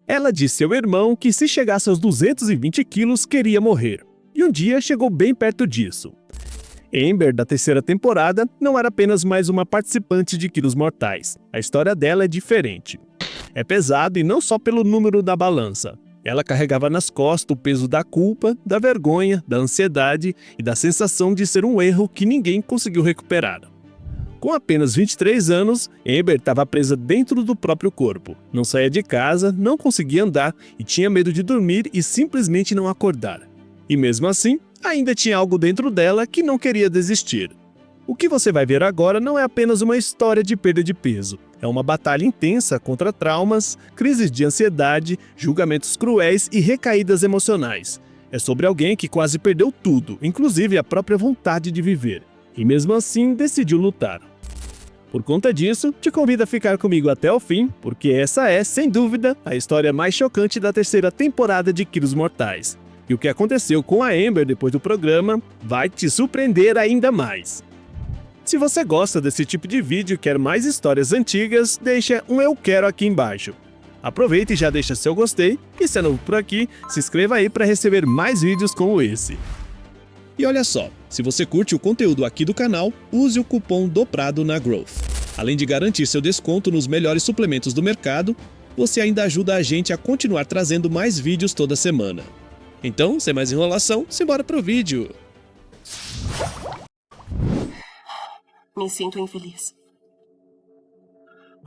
Ela disse ao irmão que se chegasse aos 220 quilos queria morrer. E um dia chegou bem perto disso. Amber, da terceira temporada, não era apenas mais uma participante de Quilos Mortais. A história dela é diferente. É pesado e não só pelo número da balança. Ela carregava nas costas o peso da culpa, da vergonha, da ansiedade e da sensação de ser um erro que ninguém conseguiu recuperar. Com apenas 23 anos, Amber estava presa dentro do próprio corpo. Não saía de casa, não conseguia andar e tinha medo de dormir e simplesmente não acordar. E mesmo assim, ainda tinha algo dentro dela que não queria desistir. O que você vai ver agora não é apenas uma história de perda de peso. É uma batalha intensa contra traumas, crises de ansiedade, julgamentos cruéis e recaídas emocionais. É sobre alguém que quase perdeu tudo, inclusive a própria vontade de viver. E mesmo assim decidiu lutar. Por conta disso, te convido a ficar comigo até o fim, porque essa é, sem dúvida, a história mais chocante da terceira temporada de Quilos Mortais. E o que aconteceu com a Amber depois do programa vai te surpreender ainda mais. Se você gosta desse tipo de vídeo e quer mais histórias antigas, deixa um eu quero aqui embaixo. Aproveita e já deixa seu gostei, e se é novo por aqui, se inscreva aí para receber mais vídeos como esse. E olha só, se você curte o conteúdo aqui do canal, use o cupom DOPRADO na Growth. Além de garantir seu desconto nos melhores suplementos do mercado, você ainda ajuda a gente a continuar trazendo mais vídeos toda semana. Então, sem mais enrolação, simbora pro vídeo! Me sinto infeliz.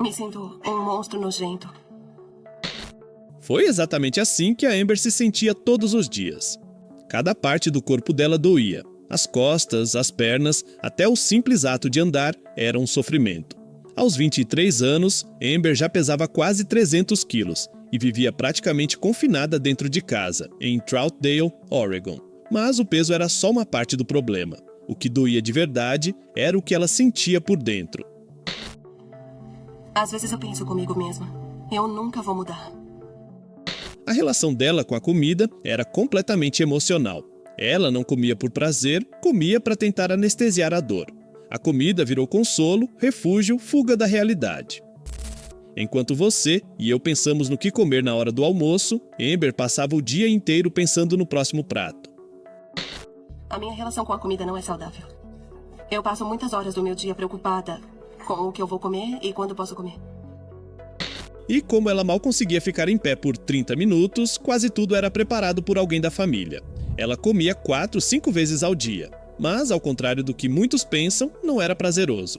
Me sinto um monstro nojento. Foi exatamente assim que a Amber se sentia todos os dias. Cada parte do corpo dela doía. As costas, as pernas, até o simples ato de andar era um sofrimento. Aos 23 anos, Amber já pesava quase 300 quilos e vivia praticamente confinada dentro de casa, em Troutdale, Oregon. Mas o peso era só uma parte do problema. O que doía de verdade era o que ela sentia por dentro. Às vezes eu penso comigo mesma, eu nunca vou mudar. A relação dela com a comida era completamente emocional. Ela não comia por prazer, comia para tentar anestesiar a dor. A comida virou consolo, refúgio, fuga da realidade. Enquanto você e eu pensamos no que comer na hora do almoço, Amber passava o dia inteiro pensando no próximo prato. A minha relação com a comida não é saudável. Eu passo muitas horas do meu dia preocupada com o que eu vou comer e quando posso comer. E como ela mal conseguia ficar em pé por 30 minutos, quase tudo era preparado por alguém da família. Ela comia 4, 5 vezes ao dia, mas, ao contrário do que muitos pensam, não era prazeroso.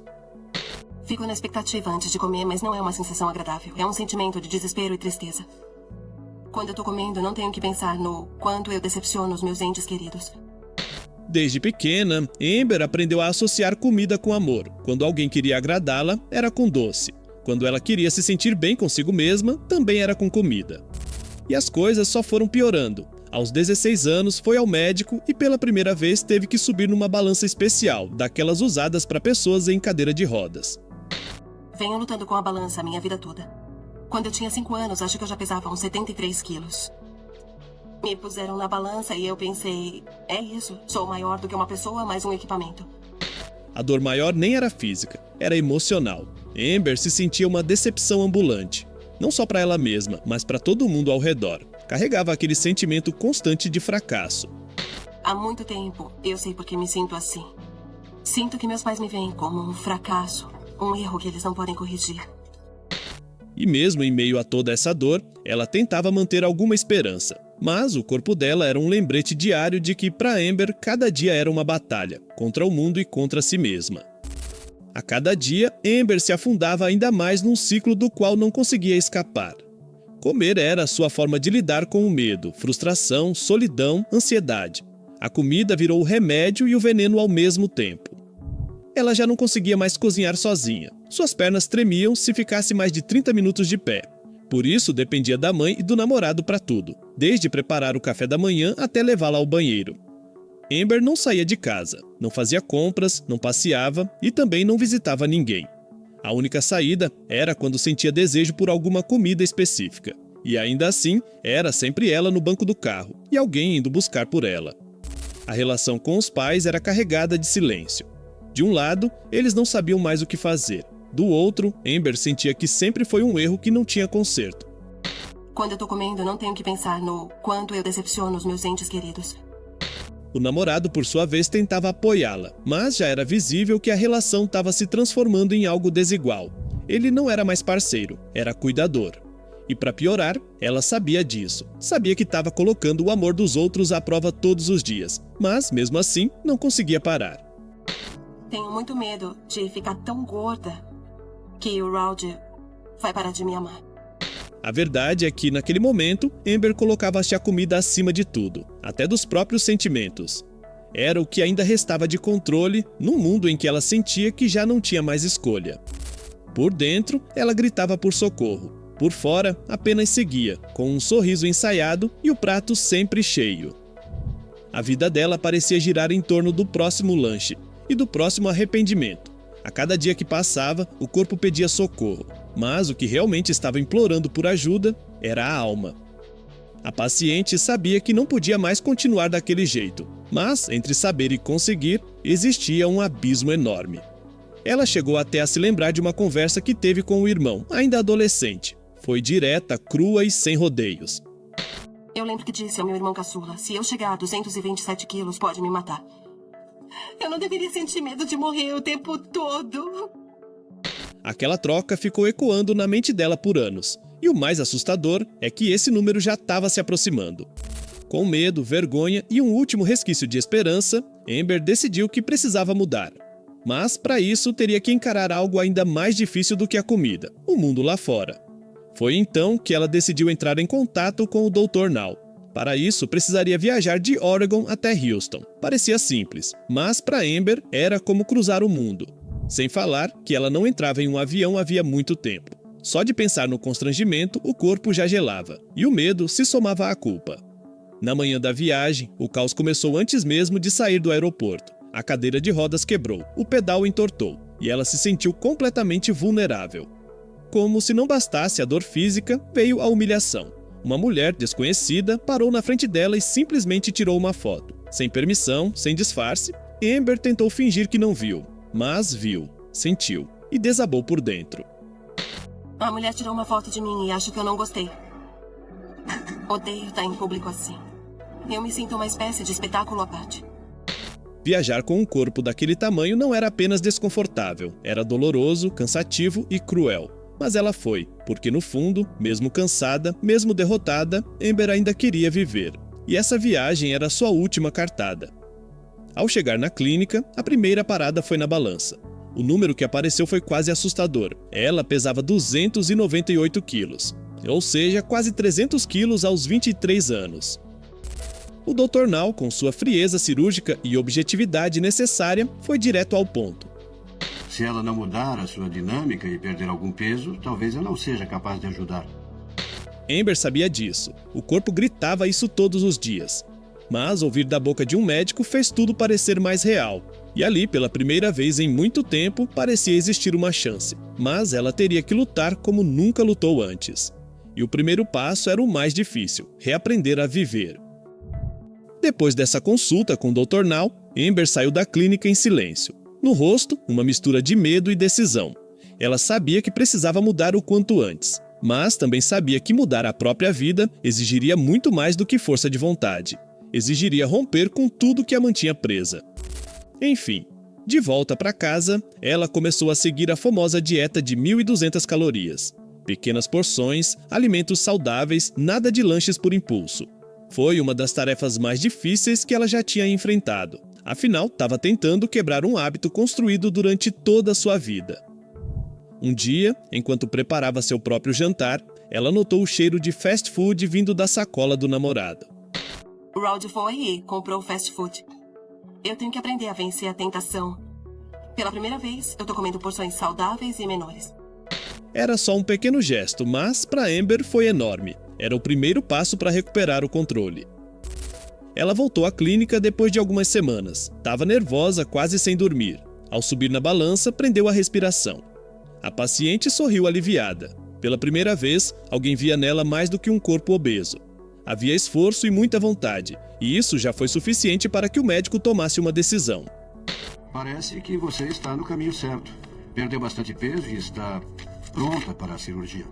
Fico na expectativa antes de comer, mas não é uma sensação agradável. É um sentimento de desespero e tristeza. Quando eu tô comendo, não tenho que pensar no quanto eu decepciono os meus entes queridos. Desde pequena, Amber aprendeu a associar comida com amor. Quando alguém queria agradá-la, era com doce. Quando ela queria se sentir bem consigo mesma, também era com comida. E as coisas só foram piorando. Aos 16 anos, foi ao médico e pela primeira vez teve que subir numa balança especial, daquelas usadas para pessoas em cadeira de rodas. Venho lutando com a balança a minha vida toda. Quando eu tinha 5 anos, acho que eu já pesava uns 73 quilos. Me puseram na balança e eu pensei, é isso, sou maior do que uma pessoa, mais um equipamento. A dor maior nem era física, era emocional. Amber se sentia uma decepção ambulante. Não só para ela mesma, mas para todo mundo ao redor. Carregava aquele sentimento constante de fracasso. Há muito tempo, eu sei por que me sinto assim. Sinto que meus pais me veem como um fracasso, um erro que eles não podem corrigir. E mesmo em meio a toda essa dor, ela tentava manter alguma esperança. Mas o corpo dela era um lembrete diário de que, para Amber, cada dia era uma batalha, contra o mundo e contra si mesma. A cada dia, Amber se afundava ainda mais num ciclo do qual não conseguia escapar. Comer era a sua forma de lidar com o medo, frustração, solidão, ansiedade. A comida virou o remédio e o veneno ao mesmo tempo. Ela já não conseguia mais cozinhar sozinha. Suas pernas tremiam se ficasse mais de 30 minutos de pé. Por isso, dependia da mãe e do namorado para tudo, desde preparar o café da manhã até levá-la ao banheiro. Amber não saía de casa, não fazia compras, não passeava e também não visitava ninguém. A única saída era quando sentia desejo por alguma comida específica. E ainda assim, era sempre ela no banco do carro e alguém indo buscar por ela. A relação com os pais era carregada de silêncio. De um lado, eles não sabiam mais o que fazer. Do outro, Amber sentia que sempre foi um erro que não tinha conserto. Quando eu tô comendo, não tenho que pensar no quanto eu decepciono os meus entes queridos. O namorado, por sua vez, tentava apoiá-la, mas já era visível que a relação estava se transformando em algo desigual. Ele não era mais parceiro, era cuidador. E para piorar, ela sabia disso. Sabia que estava colocando o amor dos outros à prova todos os dias, mas, mesmo assim, não conseguia parar. Tenho muito medo de ficar tão gorda que o Rowd vai parar de me amar. A verdade é que, naquele momento, Amber colocava-se a comida acima de tudo, até dos próprios sentimentos. Era o que ainda restava de controle num mundo em que ela sentia que já não tinha mais escolha. Por dentro, ela gritava por socorro. Por fora, apenas seguia, com um sorriso ensaiado e o prato sempre cheio. A vida dela parecia girar em torno do próximo lanche e do próximo arrependimento. A cada dia que passava, o corpo pedia socorro, mas o que realmente estava implorando por ajuda era a alma. A paciente sabia que não podia mais continuar daquele jeito, mas, entre saber e conseguir, existia um abismo enorme. Ela chegou até a se lembrar de uma conversa que teve com o irmão, ainda adolescente. Foi direta, crua e sem rodeios. Eu lembro que disse ao meu irmão caçula, se eu chegar a 227 quilos, pode me matar. Eu não deveria sentir medo de morrer o tempo todo. Aquela troca ficou ecoando na mente dela por anos. E o mais assustador é que esse número já estava se aproximando. Com medo, vergonha e um último resquício de esperança, Amber decidiu que precisava mudar. Mas, para isso, teria que encarar algo ainda mais difícil do que a comida, o mundo lá fora. Foi então que ela decidiu entrar em contato com o Dr. Now. Para isso, precisaria viajar de Oregon até Houston. Parecia simples, mas para Amber era como cruzar o mundo. Sem falar que ela não entrava em um avião havia muito tempo. Só de pensar no constrangimento, o corpo já gelava, e o medo se somava à culpa. Na manhã da viagem, o caos começou antes mesmo de sair do aeroporto. A cadeira de rodas quebrou, o pedal entortou, e ela se sentiu completamente vulnerável. Como se não bastasse a dor física, veio a humilhação. Uma mulher desconhecida parou na frente dela e simplesmente tirou uma foto. Sem permissão, sem disfarce, Amber tentou fingir que não viu, mas viu, sentiu e desabou por dentro. A mulher tirou uma foto de mim e acho que eu não gostei. Odeio estar em público assim. Eu me sinto uma espécie de espetáculo à parte. Viajar com um corpo daquele tamanho não era apenas desconfortável, era doloroso, cansativo e cruel. Mas ela foi, porque no fundo, mesmo cansada, mesmo derrotada, Amber ainda queria viver. E essa viagem era sua última cartada. Ao chegar na clínica, a primeira parada foi na balança. O número que apareceu foi quase assustador. Ela pesava 298 quilos, ou seja, quase 300 quilos aos 23 anos. O Dr. Now, com sua frieza cirúrgica e objetividade necessária, foi direto ao ponto. Se ela não mudar a sua dinâmica e perder algum peso, talvez eu não seja capaz de ajudar. Amber sabia disso. O corpo gritava isso todos os dias. Mas ouvir da boca de um médico fez tudo parecer mais real. E ali, pela primeira vez em muito tempo, parecia existir uma chance. Mas ela teria que lutar como nunca lutou antes. E o primeiro passo era o mais difícil, reaprender a viver. Depois dessa consulta com o Dr. Now, Amber saiu da clínica em silêncio. No rosto, uma mistura de medo e decisão. Ela sabia que precisava mudar o quanto antes, mas também sabia que mudar a própria vida exigiria muito mais do que força de vontade. Exigiria romper com tudo que a mantinha presa. Enfim, de volta para casa, ela começou a seguir a famosa dieta de 1.200 calorias. Pequenas porções, alimentos saudáveis, nada de lanches por impulso. Foi uma das tarefas mais difíceis que ela já tinha enfrentado. Afinal, estava tentando quebrar um hábito construído durante toda a sua vida. Um dia, enquanto preparava seu próprio jantar, ela notou o cheiro de fast food vindo da sacola do namorado. O Rowd foi e comprou fast food. Eu tenho que aprender a vencer a tentação. Pela primeira vez, eu tô comendo porções saudáveis e menores. Era só um pequeno gesto, mas para Amber foi enorme. Era o primeiro passo para recuperar o controle. Ela voltou à clínica depois de algumas semanas. Estava nervosa, quase sem dormir. Ao subir na balança, prendeu a respiração. A paciente sorriu aliviada. Pela primeira vez, alguém via nela mais do que um corpo obeso. Havia esforço e muita vontade, e isso já foi suficiente para que o médico tomasse uma decisão. Parece que você está no caminho certo. Perdeu bastante peso e está pronta para a cirurgia.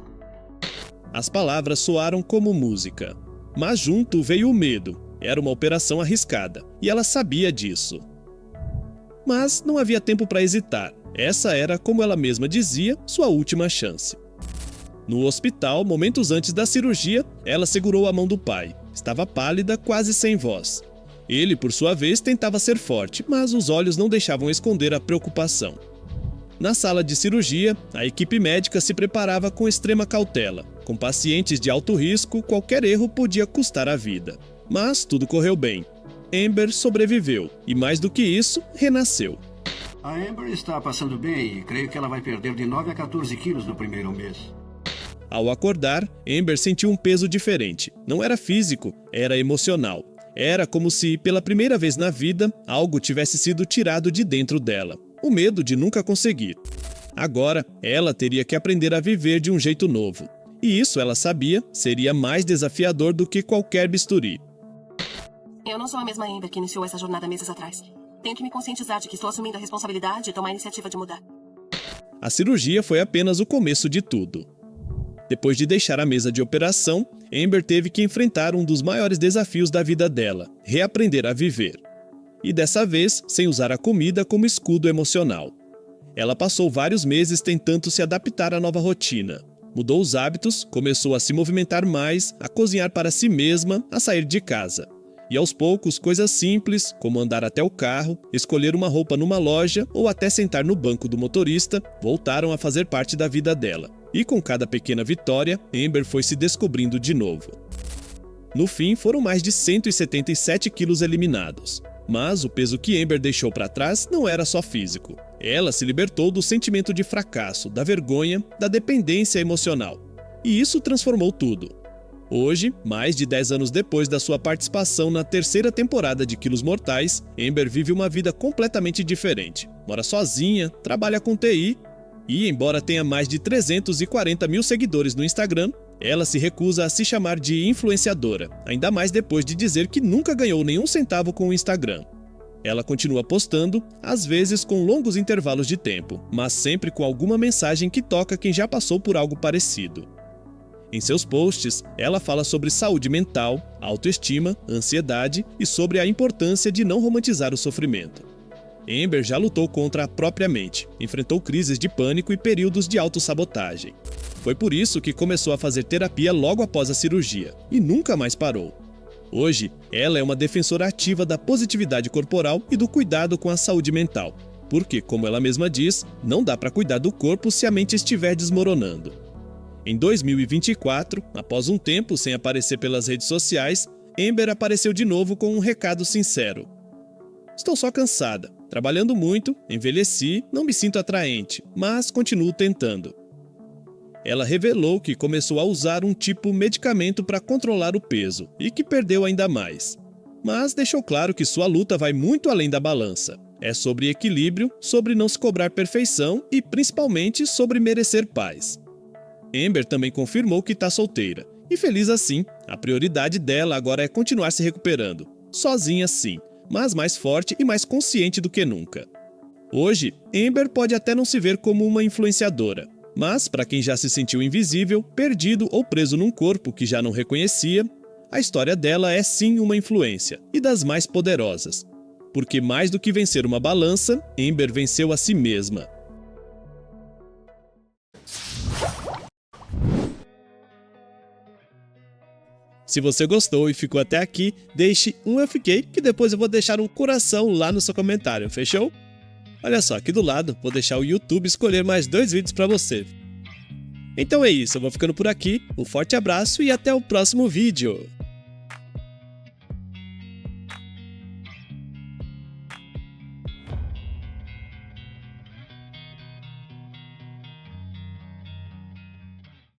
As palavras soaram como música. Mas junto veio o medo. Era uma operação arriscada, e ela sabia disso. Mas não havia tempo para hesitar. Essa era, como ela mesma dizia, sua última chance. No hospital, momentos antes da cirurgia, ela segurou a mão do pai. Estava pálida, quase sem voz. Ele, por sua vez, tentava ser forte, mas os olhos não deixavam esconder a preocupação. Na sala de cirurgia, a equipe médica se preparava com extrema cautela. Com pacientes de alto risco, qualquer erro podia custar a vida. Mas tudo correu bem. Amber sobreviveu e, mais do que isso, renasceu. A Amber está passando bem e creio que ela vai perder de 9 a 14 quilos no primeiro mês. Ao acordar, Amber sentiu um peso diferente. Não era físico, era emocional. Era como se, pela primeira vez na vida, algo tivesse sido tirado de dentro dela. O medo de nunca conseguir. Agora, ela teria que aprender a viver de um jeito novo. E isso, ela sabia, seria mais desafiador do que qualquer bisturi. Eu não sou a mesma Amber que iniciou essa jornada meses atrás. Tenho que me conscientizar de que estou assumindo a responsabilidade e tomar a iniciativa de mudar. A cirurgia foi apenas o começo de tudo. Depois de deixar a mesa de operação, Amber teve que enfrentar um dos maiores desafios da vida dela, reaprender a viver. E dessa vez, sem usar a comida como escudo emocional. Ela passou vários meses tentando se adaptar à nova rotina. Mudou os hábitos, começou a se movimentar mais, a cozinhar para si mesma, a sair de casa. E aos poucos, coisas simples, como andar até o carro, escolher uma roupa numa loja ou até sentar no banco do motorista, voltaram a fazer parte da vida dela. E com cada pequena vitória, Amber foi se descobrindo de novo. No fim, foram mais de 177 quilos eliminados. Mas o peso que Amber deixou para trás não era só físico. Ela se libertou do sentimento de fracasso, da vergonha, da dependência emocional. E isso transformou tudo. Hoje, mais de 10 anos depois da sua participação na 3ª temporada de Quilos Mortais, Amber vive uma vida completamente diferente. Mora sozinha, trabalha com TI e, embora tenha mais de 340 mil seguidores no Instagram, ela se recusa a se chamar de influenciadora, ainda mais depois de dizer que nunca ganhou nenhum centavo com o Instagram. Ela continua postando, às vezes com longos intervalos de tempo, mas sempre com alguma mensagem que toca quem já passou por algo parecido. Em seus posts, ela fala sobre saúde mental, autoestima, ansiedade e sobre a importância de não romantizar o sofrimento. Amber já lutou contra a própria mente, enfrentou crises de pânico e períodos de autossabotagem. Foi por isso que começou a fazer terapia logo após a cirurgia, e nunca mais parou. Hoje, ela é uma defensora ativa da positividade corporal e do cuidado com a saúde mental, porque, como ela mesma diz, não dá para cuidar do corpo se a mente estiver desmoronando. Em 2024, após um tempo sem aparecer pelas redes sociais, Amber apareceu de novo com um recado sincero. Estou só cansada, trabalhando muito, envelheci, não me sinto atraente, mas continuo tentando. Ela revelou que começou a usar um tipo de medicamento para controlar o peso e que perdeu ainda mais. Mas deixou claro que sua luta vai muito além da balança. É sobre equilíbrio, sobre não se cobrar perfeição e principalmente sobre merecer paz. Amber também confirmou que está solteira. E feliz assim, a prioridade dela agora é continuar se recuperando. Sozinha sim, mas mais forte e mais consciente do que nunca. Hoje, Amber pode até não se ver como uma influenciadora. Mas, para quem já se sentiu invisível, perdido ou preso num corpo que já não reconhecia, a história dela é sim uma influência, e das mais poderosas. Porque mais do que vencer uma balança, Amber venceu a si mesma. Se você gostou e ficou até aqui, deixe um eu fiquei, que depois eu vou deixar um coração lá no seu comentário, fechou? Olha só, aqui do lado, vou deixar o YouTube escolher mais 2 vídeos para você. Então é isso, eu vou ficando por aqui, um forte abraço e até o próximo vídeo!